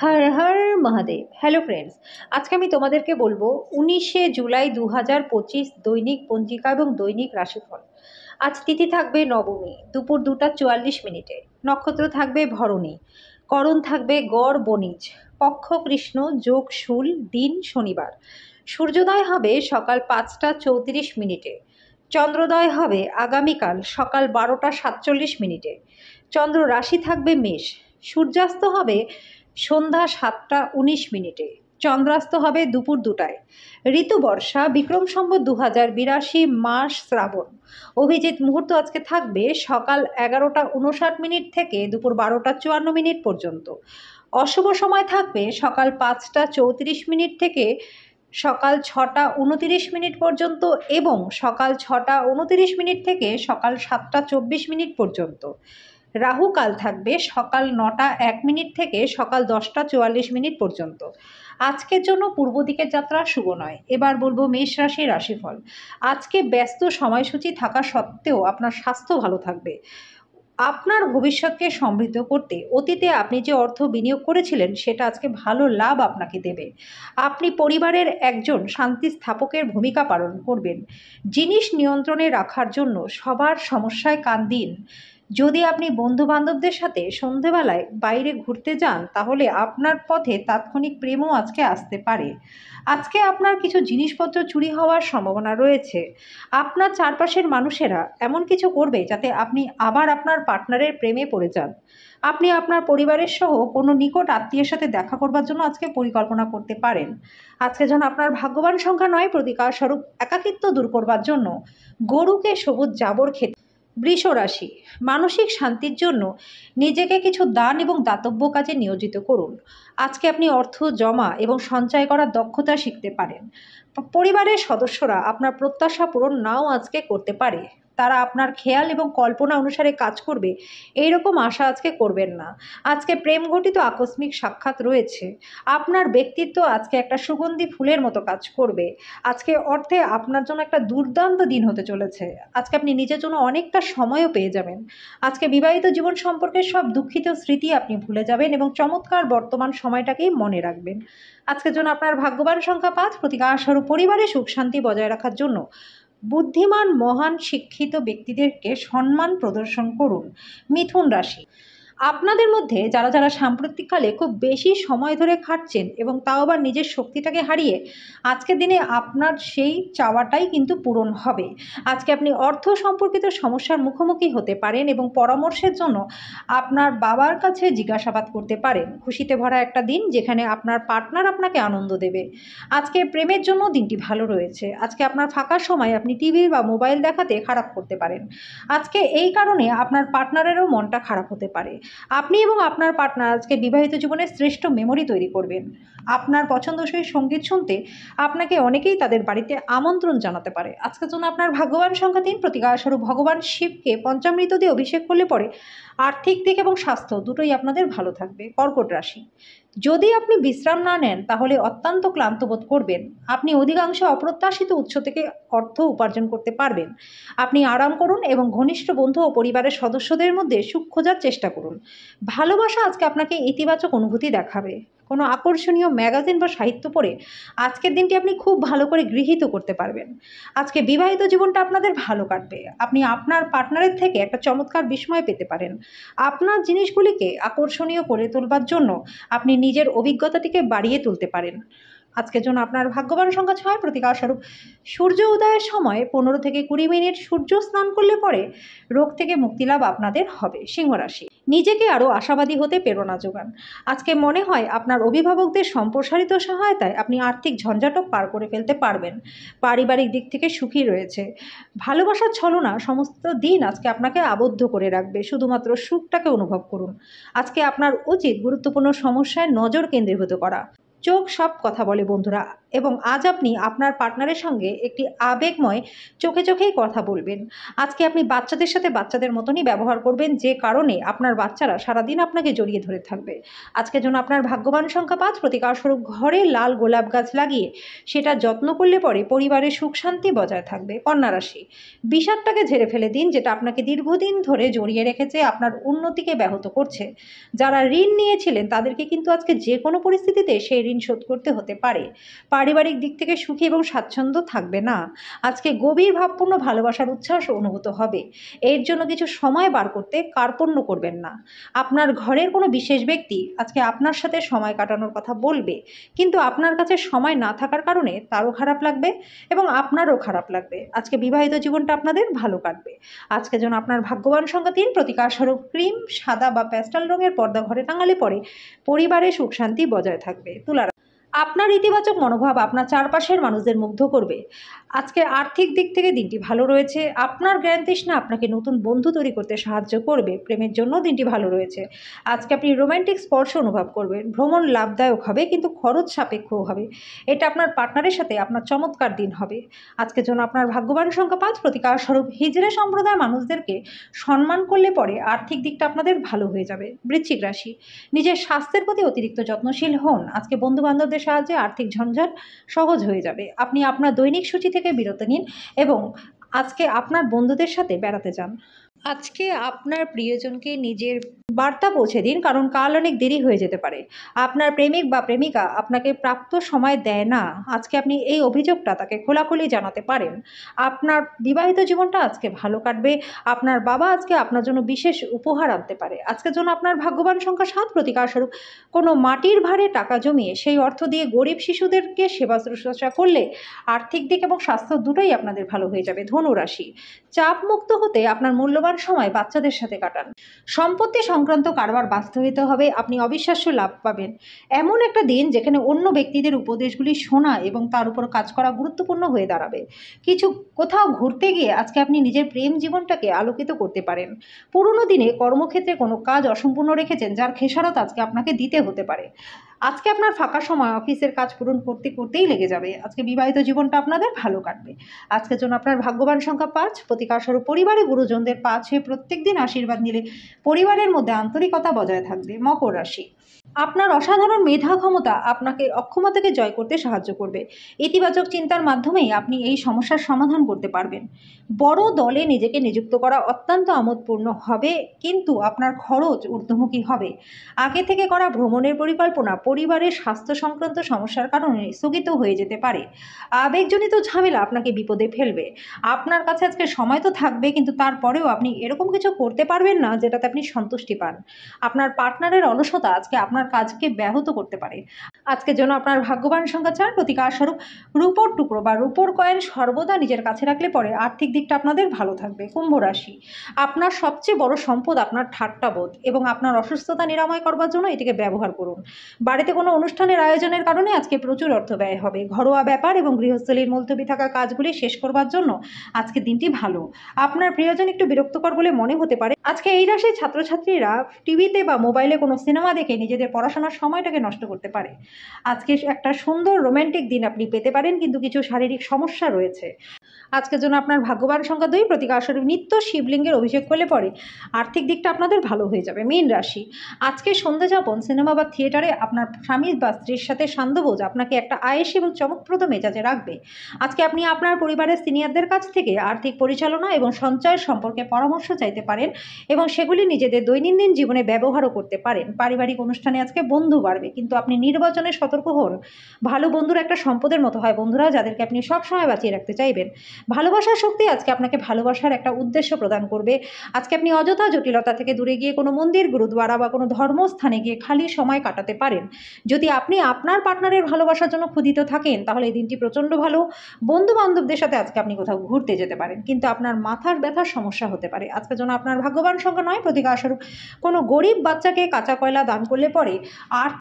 Har Har Mahadev. Hello friends, আজকে আমি তোমাদেরকে বলবো 19শে জুলাই 2025 দৈনিক পঞ্জিকা এবং দৈনিক রাশিফল। আজ তিথি থাকবে নবমী, দুপুর 2টা 44 মিনিটে। নক্ষত্র থাকবে ভরণী, করণ থাকবে গড় বণিজ, পক্ষ কৃষ্ণ, যোগ শূল, দিন শনিবার। সূর্যোদয় হবে সকাল 5টা 34 মিনিটে। চন্দ্রোদয় হবে আগামীকাল সকাল 12টা 47 মিনিটে। চন্দ্র রাশি থাকবে মেষ। সূর্যাস্ত হবে সন্ধ্যা 7টা 19 মিনিটে। চন্দ্রাস্ত হবে দুপুর 2টায়। ঋতু বর্ষা, বিক্রম সম্বত 2082, মাস শ্রাবণ। অভিজিৎ মুহূর্ত আজকে থাকবে সকাল 11টা 59 মিনিট থেকে দুপুর 12টা 54 মিনিট পর্যন্ত। অশুভ সময় থাকবে সকাল 5টা 34 মিনিট থেকে সকাল 6টা 29 মিনিট পর্যন্ত এবং সকাল 6টা 29 মিনিট থেকে সকাল 7টা 24 মিনিট পর্যন্ত। রাহু কাল থাকবে সকাল 9টা 1 মিনিট থেকে সকাল 10টা 44 মিনিট পর্যন্ত। আজকের জন্য পূর্ব দিকের যাত্রা শুভ নয়। এবার বলবো মেষ রাশির রাশিফল। আজকে ব্যস্ত সময়সূচি থাকা সত্ত্বেও আপনার স্বাস্থ্য ভালো থাকবে। আপনার ভবিষ্যৎকে সমৃদ্ধ করতে অতীতে আপনি যে অর্থ বিনিয়োগ করেছিলেন সেটা আজকে ভালো লাভ আপনাকে দেবে। আপনি পরিবারের একজন শান্তি স্থাপকের ভূমিকা পালন করবেন। জিনিস নিয়ন্ত্রণে রাখার জন্য সবার সমস্যায় কান দিন। যদি আপনি বন্ধু বান্ধবদের সাথে সন্ধেবেলায় বাইরে ঘুরতে যান তাহলে আপনার পথে তাৎক্ষণিক প্রেমও আজকে আসতে পারে। আজকে আপনার কিছু জিনিসপত্র চুরি হওয়ার সম্ভাবনা রয়েছে। আপনার চারপাশের মানুষেরা এমন কিছু করবে যাতে আপনি আবার আপনার পার্টনারের প্রেমে পড়ে যান। আপনি আপনার পরিবারের সহ কোনো নিকট আত্মীয়ের সাথে দেখা করবার জন্য আজকে পরিকল্পনা করতে পারেন। আজকে যেন আপনার ভাগ্যবান সংখ্যা নয়, প্রতিকার স্বরূপ একাকিত্ব দূর করবার জন্য গরুকে সবুজ জাবর খেতে। বৃষ রাশি, মানসিক শান্তির জন্য নিজেকে কিছু দান এবং দাতব্য কাজে নিয়োজিত করুন। আজকে আপনি অর্থ জমা এবং সঞ্চয় করার দক্ষতা শিখতে পারেন। পরিবারের সদস্যরা আপনার প্রত্যাশা পূরণ নাও আজকে করতে পারে। তারা আপনার খেয়াল এবং কল্পনা অনুসারে কাজ করবে এইরকম আশা আজকে করবেন না। আজকে প্রেম ঘটিত আকস্মিক সাক্ষাৎ রয়েছে। আপনার ব্যক্তিত্ব আজকে একটা সুগন্ধি ফুলের মতো কাজ করবে। আজকে অর্থে আপনার জন্য একটা দুর্দান্ত দিন হতে চলেছে। আজকে আপনি নিজের জন্য অনেকটা সময়ও পেয়ে যাবেন। আজকে বিবাহিত জীবন সম্পর্কে সব দুঃখিত স্মৃতি আপনি ভুলে যাবেন এবং চমৎকার বর্তমান সময়টাকেই মনে রাখবেন। আজকের জন্য আপনার ভাগ্যবান সংখ্যা 5, প্রতিকার স্বরূপ পরিবারে সুখ শান্তি বজায় রাখার জন্য বুদ্ধিমান মহান শিক্ষিত ব্যক্তিদেরকে সম্মান প্রদর্শন করুন। মিথুন রাশি, আপনাদের মধ্যে যারা যারা সাম্প্রতিককালে খুব বেশি সময় ধরে খাটছেন এবং তাও আবার নিজের শক্তিটাকে হারিয়ে, আজকের দিনে আপনার সেই চাওয়াটাই কিন্তু পূরণ হবে। আজকে আপনি অর্থ সম্পর্কিত সমস্যার মুখোমুখি হতে পারেন এবং পরামর্শের জন্য আপনার বাবার কাছে জিজ্ঞাসাবাদ করতে পারেন। খুশিতে ভরা একটা দিন যেখানে আপনার পার্টনার আপনাকে আনন্দ দেবে। আজকে প্রেমের জন্য দিনটি ভালো রয়েছে। আজকে আপনার ফাঁকা সময় আপনি টিভি বা মোবাইল দেখাতে খারাপ করতে পারেন। আজকে এই কারণে আপনার পার্টনারেরও মনটা খারাপ হতে পারে। আপনি এবং আপনার পার্টনার আজকে বিবাহিত জীবনের শ্রেষ্ঠ মেমোরি তৈরি করবেন। আপনার পছন্দসই সঙ্গীত শুনতে আপনাকে অনেকেই তাদের বাড়িতে আমন্ত্রণ জানাতে পারে। আজকের জন্য আপনার ভাগ্যবান সংখ্যা 3, প্রতিকার স্বরূপ ভগবান শিবকে পঞ্চামৃত দিয়ে অভিষেক করলে পরে আর্থিক দিক এবং স্বাস্থ্য দুটোই আপনাদের ভালো থাকবে। কর্কট রাশি, যদি আপনি বিশ্রাম না নেন তাহলে অত্যন্ত ক্লান্ত বোধ করবেন। আপনি অধিকাংশ অপ্রত্যাশিত উৎস থেকে অর্থ উপার্জন করতে পারবেন। আপনি আরাম করুন এবং ঘনিষ্ঠ বন্ধু ও পরিবারের সদস্যদের মধ্যে সুখ খোঁজার চেষ্টা করুন। ভালোবাসা আজকে আপনাকে ইতিবাচক অনুভূতি দেখাবে। কোনো আকর্ষণীয় ম্যাগাজিন বা সাহিত্য পড়ে আজকের দিনটি আপনি খুব ভালো করে গৃহীত করতে পারবেন। আজকে বিবাহিত জীবনটা আপনাদের ভালো কাটবে। আপনি আপনার পার্টনারের থেকে একটা চমৎকার বিস্ময় পেতে পারেন। আপনার জিনিসগুলিকে আকর্ষণীয় করে তোলবার জন্য আপনি নিজের অভিজ্ঞতাটিকে বাড়িয়ে তুলতে পারেন। আজকের জন্য আপনার ভাগ্যবান সংখ্যা 6, প্রতিকার স্বরূপ সূর্য উদয়ের সময় 15 থেকে 20 মিনিট সূর্য স্নান করলে পরে রোগ থেকে মুক্তিলাভ আপনাদের হবে। সিংহ রাশি, নিজেকে আরও আশাবাদী হতে প্রেরণা যোগান। আজকে মনে হয় আপনার অভিভাবকদের সম্প্রসারিত সহায়তায় আপনি আর্থিক ঝঞ্ঝাটও পার করে ফেলতে পারবেন। পারিবারিক দিক থেকে সুখী রয়েছে। ভালোবাসার ছলনা সমস্ত দিন আজকে আপনাকে আবদ্ধ করে রাখবে। শুধুমাত্র সুখটাকে অনুভব করুন। আজকে আপনার উচিত গুরুত্বপূর্ণ সমস্যায় নজর কেন্দ্রীভূত করা। চোখ সব কথা বলে বন্ধুরা, এবং আজ আপনি আপনার পার্টনারের সঙ্গে একটি আবেগময় চোখে চোখেই কথা বলবেন। আজকে আপনি বাচ্চাদের সাথে বাচ্চাদের মতনই ব্যবহার করবেন, যে কারণে আপনার বাচ্চারা সারাদিন আপনাকে জড়িয়ে ধরে থাকবে। আজকে যেন আপনার ভাগ্যবান সংখ্যা 5, প্রতিকারস্বরূপ ঘরে লাল গোলাপ গাছ লাগিয়ে সেটা যত্ন করলে পরে পরিবারের সুখ শান্তি বজায় থাকবে। কন্যা রাশি, বিষাদটাকে ঝেড়ে ফেলে দিন, যেটা আপনাকে দীর্ঘদিন ধরে জড়িয়ে রেখেছে, আপনার উন্নতিকে ব্যাহত করছে। যারা ঋণ নিয়েছিলেন তাদেরকে কিন্তু আজকে যে কোনো পরিস্থিতিতে সেই ঋণ শোধ করতে হতে পারে। পারিবারিক দিক থেকে সুখী এবং স্বাচ্ছন্দ্য থাকবে না। আজকে গভীর ভাবপূর্ণ ভালোবাসার উচ্ছ্বাস অনুভূত হবে। এর জন্য কিছু সময় বার করতে কার্পণ্য করবেন না। আপনার ঘরের কোনো বিশেষ ব্যক্তি আজকে আপনার সাথে সময় কাটানোর কথা বলবে, কিন্তু আপনার কাছে সময় না থাকার কারণে তারও খারাপ লাগবে এবং আপনারও খারাপ লাগবে। আজকে বিবাহিত জীবনটা আপনাদের ভালো কাটবে। আজকে যেন আপনার ভাগ্যবান সংখ্যা 3, প্রতিকারস্বরূপ ক্রিম, সাদা বা প্যাস্টেল রঙের পর্দা ঘরে টাঙালে পরে পরিবারে সুখ শান্তি বজায় থাকবে। তুলা, আপনার ইতিবাচক মনোভাব আপনার চারপাশের মানুষদের মুগ্ধ করবে। আজকে আর্থিক দিক থেকে দিনটি ভালো রয়েছে। আপনার জ্ঞান তৃষ্ণা আপনাকে নতুন বন্ধু তৈরি করতে সাহায্য করবে। প্রেমের জন্য দিনটি ভালো রয়েছে। আজকে আপনি রোম্যান্টিক স্পর্শ অনুভব করবেন। ভ্রমণ লাভদায়ক হবে, কিন্তু খরচ সাপেক্ষও হবে। এটা আপনার পার্টনারের সাথে আপনার চমৎকার দিন হবে। আজকের জন্য আপনার ভাগ্যবান সংখ্যা 5, প্রতিকারস্বরূপ হিজড়ে সম্প্রদায়ের মানুষদেরকে সম্মান করলে পরে আর্থিক দিকটা আপনাদের ভালো হয়ে যাবে। বৃশ্চিক রাশি, নিজের স্বাস্থ্যের প্রতি অতিরিক্ত যত্নশীল হন। আজকে বন্ধু বান্ধবদের সাহায্যে আর্থিক ঝঞ্ঝাট সহজ হয়ে যাবে। আপনি আপনার দৈনিক সূচি থেকে বিরত নিন এবং আজকে আপনার বন্ধুদের সাথে বেড়াতে যান। আজকে আপনার প্রিয়জনকে নিজের বার্তা পৌঁছে দিন, কারণ কাল অনেক দেরি হয়ে যেতে পারে। আপনার প্রেমিক বা প্রেমিকা আপনাকে প্রাপ্ত সময় দেয় না। আজকে আপনি এই অভিযোগটা তাকে খোলাখুলি জানাতে পারেন। আপনার বিবাহিত জীবনটা আজকে ভালো কাটবে। আপনার বাবা আজকে আপনার জন্য বিশেষ উপহার আনতে পারে। আজকের জন্য আপনার ভাগ্যবান সংখ্যা 7, প্রতিকারস্বরূপ কোনো মাটির ভারে টাকা জমিয়ে সেই অর্থ দিয়ে গরিব শিশুদেরকে সেবা শুশ্রূষা করলে আর্থিক দিক এবং স্বাস্থ্য দুটোই আপনাদের ভালো হয়ে যাবে। ধনু রাশি, চাপ মুক্ত হতে আপনার মূল্যবান সময় বাচ্চাদের সাথে কাটান। সম্পত্তি সংক্রান্ত কারবার বাস্তবিত হবে। আপনি অবিশ্বাস্য লাভ পাবেন। এমন একটা দিন যেখানে অন্য ব্যক্তিদের উপদেশগুলি শোনা এবং তার উপর কাজ করা গুরুত্বপূর্ণ হয়ে দাঁড়াবে। কোথাও ঘুরতে গিয়ে আজকে আপনি নিজের প্রেম জীবনটাকে আলোকিত করতে পারেন। পুরনো দিনে কর্মক্ষেত্রে কোনো কাজ অসম্পূর্ণ রেখেছেন, যার খেসারত আজকে আপনাকে দিতে হতে পারে। আজকে আপনার ফাঁকা সময় অফিসের কাজ পূরণ করতেই লেগে যাবে। আজকে বিবাহিত জীবনটা আপনাদের ভালো কাটবে। আজকের জন্য আপনার ভাগ্যবান সংখ্যা 5, প্রতিকারস্বরূপ পরিবারে গুরুজনদের পা ছুঁয়ে প্রত্যেক দিন আশীর্বাদ নিলে পরিবারের মধ্যে আন্তরিকতা বজায় থাকবে। মকর রাশি, আপনার অসাধারণ মেধা ক্ষমতা আপনাকে অক্ষমতাকে জয় করতে সাহায্য করবে। ইতিবাচক চিন্তার মাধ্যমেই আপনি এই সমস্যার সমাধান করতে পারবেন। বড় দলে নিজেকে নিযুক্ত করা অত্যন্ত আমোদপূর্ণ হবে, কিন্তু আপনার খরচ ঊর্ধ্বমুখী হবে। আগে থেকে করা ভ্রমণের পরিকল্পনা পরিবারের স্বাস্থ্য সংক্রান্ত সমস্যার কারণে স্থগিত হয়ে যেতে পারে। আবেগজনিত ঝামেলা আপনাকে বিপদে ফেলবে। আপনার কাছে আজকে সময় তো থাকবে, কিন্তু তারপরেও আপনি এরকম কিছু করতে পারবেন না যেটাতে আপনি সন্তুষ্টি পান। আপনার পার্টনারের অলসতা আজকে আপনার কাজকে ব্যাহত করতে পারে। আজকের জন্য আপনার ভাগ্যবান সংখ্যা 4, প্রতিকারস্বরূপ রূপোর টুকরো বা রূপোর কয়েন সর্বদা নিজের কাছে রাখলে পরে আর্থিক দিকটা আপনাদের ভালো থাকবে। কুম্ভ রাশি, আপনার সবচেয়ে বড় সম্পদ আপনার ঠাট্টাবোধ, এবং আপনার অসুস্থতা নিরাময় করবার জন্য এটিকে ব্যবহার করুন। বাড়িতে কোনো অনুষ্ঠানের আয়োজনের কারণে আজকে প্রচুর অর্থ ব্যয় হবে। ঘরোয়া ব্যাপার এবং গৃহস্থলীর মুলতবি থাকা কাজগুলি শেষ করবার জন্য আজকের দিনটি ভালো। আপনার প্রিয়জন একটু বিরক্তকর বলে মনে হতে পারে। আজকে এই রাশির ছাত্রছাত্রীরা টিভিতে বা মোবাইলে কোনো সিনেমা দেখে নিজেদের পড়াশোনার সময়টাকে নষ্ট করতে পারে। আজকে একটা সুন্দর রোম্যান্টিক দিন আপনি পেতে পারেন, কিন্তু কিছু শারীরিক সমস্যা রয়েছে। আজকের জন্য আপনার ভাগ্যবান সংখ্যা 2, প্রতিকারস্বরূপ নিত্য শিবলিঙ্গের অভিষেক করলে পরে আর্থিক দিকটা আপনাদের ভালো হয়ে যাবে। মীন রাশি, আজকে সন্ধ্যাযাপন সিনেমা বা থিয়েটারে আপনার স্বামী বা স্ত্রীর সাথে সান্ধ্যভোজ আপনাকে একটা আয়েসি এবং চমকপ্রদ মেজাজে রাখবে। আজকে আপনি আপনার পরিবারের সিনিয়রদের কাছ থেকে আর্থিক পরিচালনা এবং সঞ্চয়ের সম্পর্কে পরামর্শ চাইতে পারেন এবং সেগুলি নিজেদের দৈনন্দিন জীবনে ব্যবহারও করতে পারেন। পারিবারিক অনুষ্ঠানে আজকে বন্ধু বাড়বে, কিন্তু আপনি নির্বাচনে সতর্ক হন। ভালো বন্ধুর একটা সম্পদের মতো হয় বন্ধুরা, যাদেরকে আপনি সবসময় বাঁচিয়ে রাখতে চাইবেন। ভালোবাসার শক্তি আজকে আপনাকে ভালোবাসার একটা উদ্দেশ্য প্রদান করবে। আজকে আপনি অযথা জটিলতা থেকে দূরে গিয়ে কোনো মন্দির, গুরুদ্বারা বা কোনো ধর্মস্থানে গিয়ে খালি সময় কাটাতে পারেন। যদি আপনি আপনার পার্টনারের ভালোবাসার জন্য ক্ষুধিত থাকেন, তাহলে এই দিনটি প্রচণ্ড ভালো। বন্ধু বান্ধবদের সাথে আজকে আপনি কোথাও ঘুরতে যেতে পারেন, কিন্তু আপনার মাথার ব্যথার সমস্যা হতে পারে। আজকের জন্য আপনার ভাগ্যবান সংখ্যা 9, প্রতিকারস্বরূপ কোনো গরিব বাচ্চাকে কাঁচা কয়লা দান করলে পরে আর